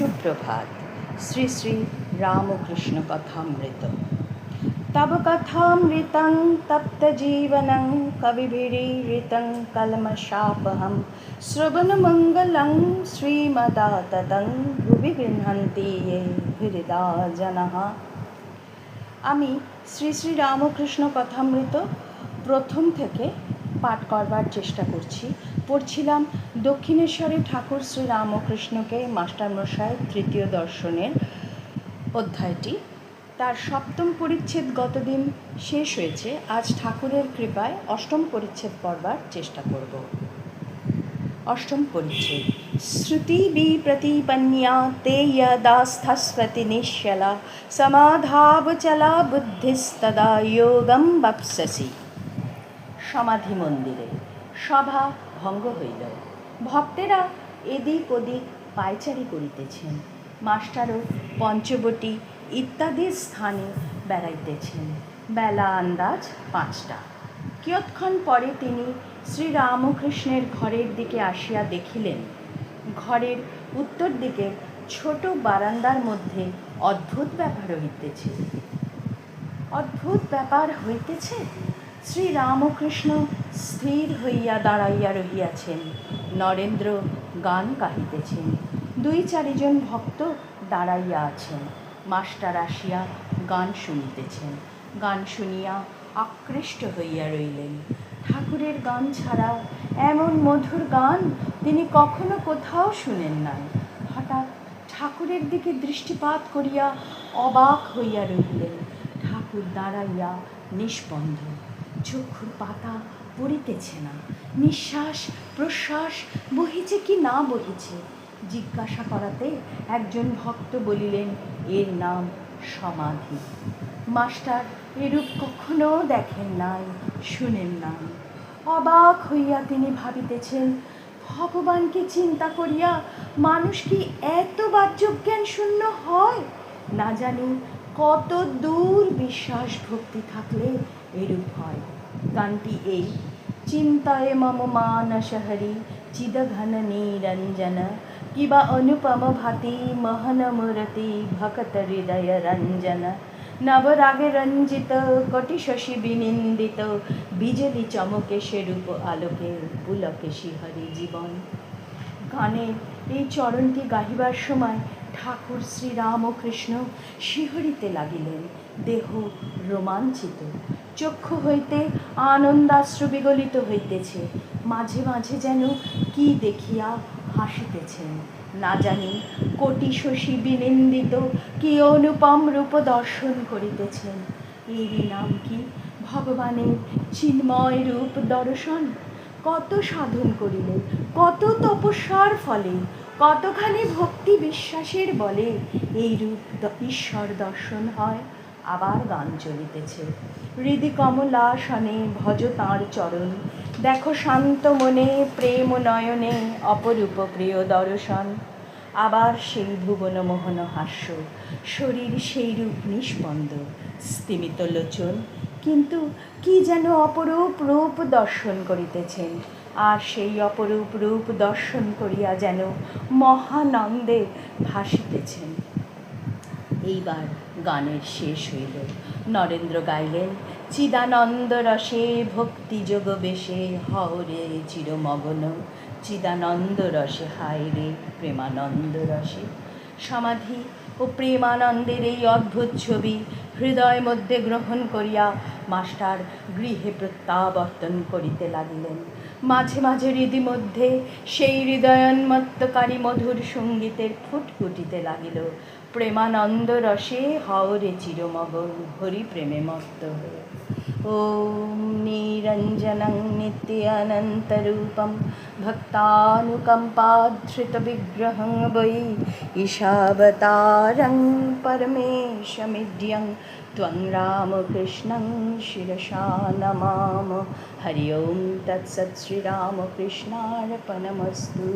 সুপ্রভাত। শ্রী শ্রী রামকৃষ্ণ কথামৃত। তব কথামৃতং তপ্তজীবনং কবিभिरीरितं कल्मषापहं श्रवणमङ्गलं শ্রীমদাততং ভুবি গৃহন্তি ये হৃদা জনঃ। আমি শ্রী শ্রী রামকৃষ্ণ কথামৃত প্রথম থেকে পাঠ করবার চেষ্টা পড়ছিলাম দক্ষিণেশ্বরে ঠাকুর শ্রী রামকৃষ্ণকে মাস্টারমশাই তৃতীয় দর্শনের অধ্যায়টি, তার সপ্তম পরিচ্ছেদ গতদিন শেষ হয়েছে। আজ ঠাকুরের কৃপায় অষ্টম পরিচ্ছেদ পড়বার চেষ্টা করব। অষ্টম পরিচ্ছেদ। শ্রুতিবি প্রতিপন্যা তে যদাস্থস্বতি নিশ্চলা সমাধাবচলা বুদ্ধিস্তদা যোগম বাপ্সসি। সমাধি মন্দিরে সভা ভঙ্গ হইল। ভক্তেরা এদিক ওদিক পায়চারি করিতেছেন। মাস্টারও পঞ্চবটী ইত্যাদি স্থানে বেড়াইতেছেন। বেলা আন্দাজ 5টা। কিয়ৎক্ষণ পরে তিনি শ্রীরামকৃষ্ণের ঘরের দিকে আসিয়া দেখিলেন, ঘরের উত্তর দিকে ছোট বারান্দার মধ্যে অদ্ভুত ব্যাপার হইতেছে। শ্রীরামকৃষ্ণ স্থির হইয়া দাঁড়াইয়া রহিয়াছেন। নরেন্দ্র গান গাহিতেছেন। 2-4 ভক্ত দাঁড়াইয়া আছেন। মাস্টার আসিয়া গান শুনিতেছেন। গান শুনিয়া আকৃষ্ট হইয়া রইলেন। ঠাকুরের গান ছাড়া এমন মধুর গান তিনি কখনো কোথাও শুনেন নাই। হঠাৎ ঠাকুরের দিকে দৃষ্টিপাত করিয়া অবাক হইয়া রহিলেন। ঠাকুর দাঁড়াইয়া নিষ্পন্দ, চক্ষুর পাতা পড়িতেছে না। নিঃশ্বাস প্রশ্বাস বহিছে কি না বহিছে জিজ্ঞাসা করাতে একজন ভক্ত বলিলেন, এর নাম সমাধি। মাস্টার এরূপ কখনো দেখেন নাই, শুনেন নাই। অবাক হইয়া তিনি ভাবিতেছেন, ভগবানকে চিন্তা করিয়া মানুষ কি এত বাহ্যজ্ঞান শূন্য হয়? না জানি কত দূর বিশ্বাস ভক্তি থাকলে এরূপ হয়। গানটি এই: চিন্তায় মম মানসহরি চিদঘন নিরঞ্জন কিবা অনুপম ভাতি মহনমূরতি ভকত হৃদয় রঞ্জন নবরাগে রঞ্জিত কোটি শশী বিনিন্দিত বিজলি চমকে সেরূপ আলোকে পুলকে শিহরি জীবন। গানের এই চরণটি গাহিবার সময় ঠাকুর শ্রীরামকৃষ্ণ শিহরিতে লাগিলেন। দেহ রোমাঞ্চিত, চক্ষু হইতে আনন্দাশ্রু বিগলিত হইতেছে। মাঝে মাঝে যেন কি দেখিয়া হাসিতেছেন। না জানি কোটি শশী বিনিন্দিত কি অনুপম রূপ দর্শন করিতেছেন। এরই নাম কি ভগবানের চিন্ময় রূপ দর্শন। কত সাধন করিলে, কত তপস্যার ফলে, কতখানি ভক্তি বিশ্বাসের বলে এই রূপ ঈশ্বর দর্শন হয়। আবার গান চলিতেছে। হৃদি কমলাসনে ভজ তাঁর চরণ, দেখো শান্ত মনে প্রেম নয়নে অপরূপ প্রিয় দর্শন। আবার সেই ভুবন মোহন হাস্য, শরীর সেই রূপ নিষ্পন্দ, স্তিমিত লোচন, কিন্তু কি যেন অপরূপ রূপ দর্শন করিতেছেন। আর সেই অপরূপ রূপ দর্শন করিয়া যেন মহানন্দে ভাসিতেছেন। এইবার গানের শেষ হইল। নরেন্দ্র গাইলেন, চিদানন্দ রসে ভক্তিযোগ বেশে হরে চিরমগন, চিদানন্দ রসে হায় রে প্রেমানন্দ রসে। সমাধি ও প্রেমানন্দের এই অদ্ভুত ছবি হৃদয় মধ্যে গ্রহণ করিয়া মাস্টার গৃহে প্রত্যাবর্তন করিতে লাগিলেন। মাঝে মাঝে হৃদি মধ্যে সেই হৃদয়োন্মত্তকারী মধুর সঙ্গীতের ফুটফুটিতে লাগিল। প্রেমানন্দ রসে হরে চিরমগন, হরি প্রেমে মত্ত হয়ে। ওম নিরঞ্জনং নিত্যানন্তরূপম ভক্তানুকম্পাধৃত বিগ্রহং বৈ ঈশাবতারং পরমেশমিড্যং ত্বং রামকৃষ্ণং শিরসা নমাম। হরি ওম তৎসৎ। শ্রীরামকৃষ্ণার্পণমস্তু।